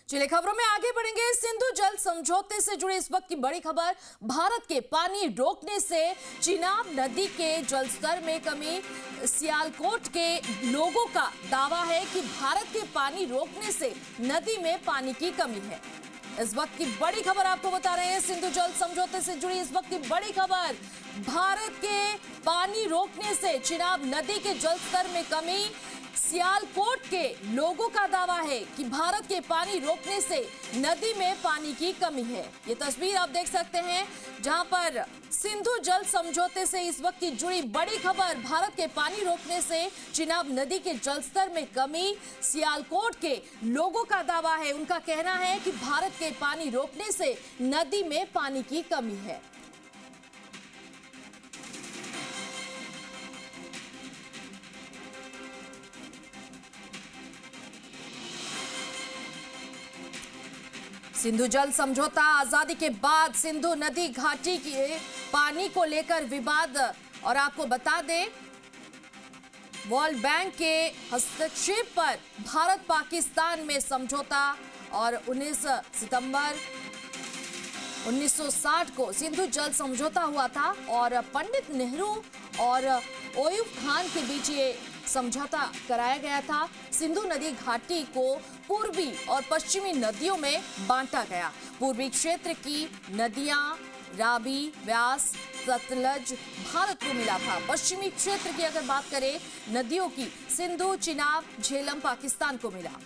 चलिए खबरों में आगे बढ़ेंगे। सिंधु जल समझौते से जुड़ी इस वक्त की बड़ी खबर। भारत के पानी रोकने से चिनाब नदी के जलस्तर में कमी। सियालकोट के लोगों का दावा है कि भारत के पानी रोकने से नदी में पानी की कमी है। इस वक्त की बड़ी खबर आपको बता रहे हैं। सिंधु जल समझौते से जुड़ी इस वक्त की बड़ी खबर। भारत के पानी रोकने से चिनाब नदी के जलस्तर में कमी। सियालकोट के लोगों का दावा है कि भारत के पानी रोकने से नदी में पानी की कमी है। ये तस्वीर आप देख सकते हैं जहां पर सिंधु जल समझौते से इस वक्त की जुड़ी बड़ी खबर। भारत के पानी रोकने से चिनाब नदी के जलस्तर में कमी। सियालकोट के लोगों का दावा है, उनका कहना है कि भारत के पानी रोकने से नदी में पानी की कमी है। सिंधु जल समझौता आजादी के बाद सिंधु नदी घाटी के पानी को लेकर विवाद। और आपको बता दें, वर्ल्ड बैंक के हस्तक्षेप पर भारत पाकिस्तान में समझौता और 19 सितंबर 1960 को सिंधु जल समझौता हुआ था और पंडित नेहरू और अयूब खान के बीच ये समझौता कराया गया था। सिंधु नदी घाटी को पूर्वी और पश्चिमी नदियों में बांटा गया। पूर्वी क्षेत्र की नदियां रावी, व्यास, सतलज भारत को मिला था। पश्चिमी क्षेत्र की अगर बात करें नदियों की, सिंधु, चिनाब, झेलम पाकिस्तान को मिला।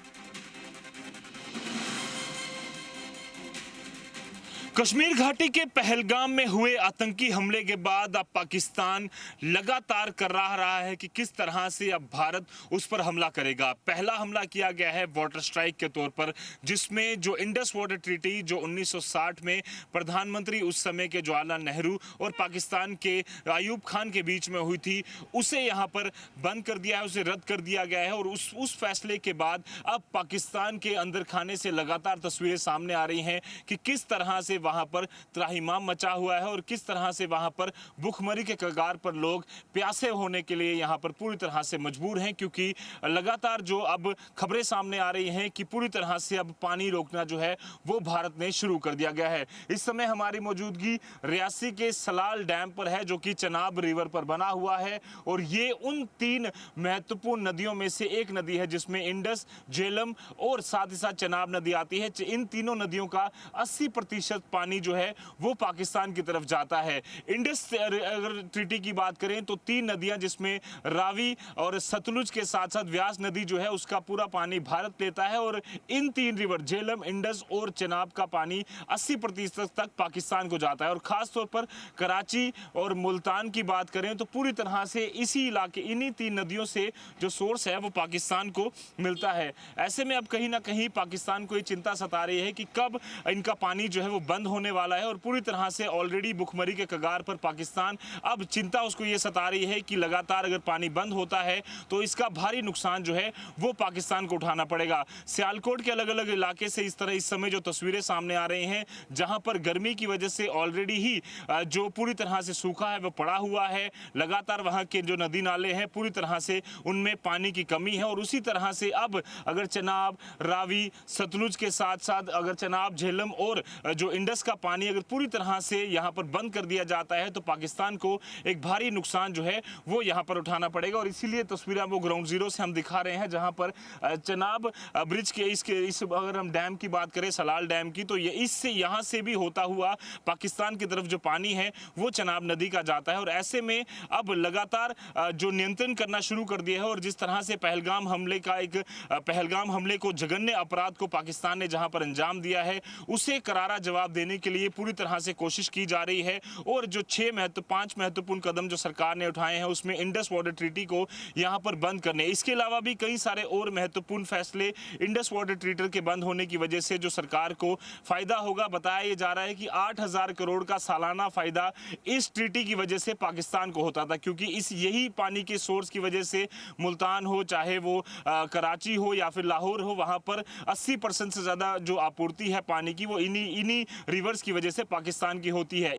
कश्मीर घाटी के पहलगाम में हुए आतंकी हमले के बाद अब पाकिस्तान लगातार कर रहा है कि किस तरह से अब भारत उस पर हमला करेगा। पहला हमला किया गया है वाटर स्ट्राइक के तौर पर, जिसमें जो इंडस वाटर ट्रीटी जो 1960 में प्रधानमंत्री उस समय के जवाहरलाल नेहरू और पाकिस्तान के अयूब खान के बीच में हुई थी, उसे यहाँ पर बंद कर दिया है, उसे रद्द कर दिया गया है। और उस फैसले के बाद अब पाकिस्तान के अंदर खाने से लगातार तस्वीरें सामने आ रही हैं कि किस तरह से वहां पर त्राहिमाम मचा हुआ है और किस तरह से वहां पर भूखमरी के कगार पर लोग प्यासे होने के लिए यहां पर पूरी तरह से मजबूर हैं। क्योंकि लगातार जो अब खबरें सामने आ रही हैं कि पूरी तरह से अब पानी रोकना जो है वो भारत ने शुरू कर दिया गया है। इस समय हमारी मौजूदगी रियासी के सलाल डैम पर है, जो कि चनाब रिवर पर बना हुआ है। और ये उन 3 महत्वपूर्ण नदियों में से एक नदी है जिसमें इंडस, झेलम और साथ ही साथ चनाब नदी आती है। इन तीनों नदियों का 80% पानी जो है वो पाकिस्तान की तरफ जाता है। इंडस अगर ट्रीटी की बात करें तो 3 नदियां, जिसमें रावी और सतलुज के साथ साथ व्यास नदी जो है उसका पूरा पानी भारत लेता है। और इन 3 रिवर झेलम, इंडस और चनाब का पानी 80% तक पाकिस्तान को जाता है। और खासतौर पर कराची और मुल्तान की बात करें तो पूरी तरह से इसी इलाके, इन्हीं 3 नदियों से जो सोर्स है वो पाकिस्तान को मिलता है। ऐसे में अब कहीं ना कहीं पाकिस्तान को ये चिंता सता रही है कि कब इनका पानी जो है वो बंद होने वाला है। और पूरी तरह से ऑलरेडी भुखमरी के कगार पर पाकिस्तान, अब चिंता उसको ये सता रही है कि लगातार अगर पानी बंद होता है तो इसका भारी नुकसान जो है वो पाकिस्तान को उठाना पड़ेगा। सियालकोट के अलग अलग इलाके से इस समय जो तस्वीरें सामने आ रही हैं, जहां पर गर्मी की वजह से ऑलरेडी ही जो पूरी तरह से सूखा है वो पड़ा हुआ है। लगातार वहां के जो नदी नाले हैं पूरी तरह से उनमें पानी की कमी है। और उसी तरह से अब अगर चनाब, रावी, सतलुज के साथ साथ अगर चनाब, झेलम और जो इंडस का पानी अगर पूरी तरह से यहां पर बंद कर दिया जाता है तो पाकिस्तान को एक भारी नुकसान जो है वो यहां पर उठाना पड़ेगा। और इसीलिए तस्वीरें वो ग्राउंड जीरो से हम दिखा रहे हैं, जहां पर चनाब ब्रिज के इस अगर हम डैम की बात करें, सलाल डैम की, तो ये इससे यहां से भी होता हुआ पाकिस्तान की तरफ जो पानी है वो चनाब नदी का जाता है। और ऐसे में अब लगातार जो नियंत्रण करना शुरू कर दिया है। और जिस तरह से पहलगाम हमले को, जघन्य अपराध को पाकिस्तान ने जहां पर अंजाम दिया है, उसे करारा जवाब देने के लिए पूरी तरह से कोशिश की जा रही है। और जो 5 महत्वपूर्ण कदम जो सरकार ने उठाए हैं उसमें इंडस वाटर ट्रीटी को यहां पर बंद करने, इसके अलावा भी कई सारे और महत्वपूर्ण फैसले इंडस वाटर ट्रीटी के बंद होने की वजह से जो सरकार को फायदा होगा। बताया जा रहा है कि 8,000 करोड़ का सालाना फायदा इस ट्रीटी की वजह से पाकिस्तान को होता था। क्योंकि यही पानी के सोर्स की वजह से मुल्तान हो, चाहे वो कराची हो या फिर लाहौर हो, वहां पर 80% से ज्यादा जो आपूर्ति है पानी की वो इन्हीं रिवर्स की वजह से पाकिस्तान की होती है।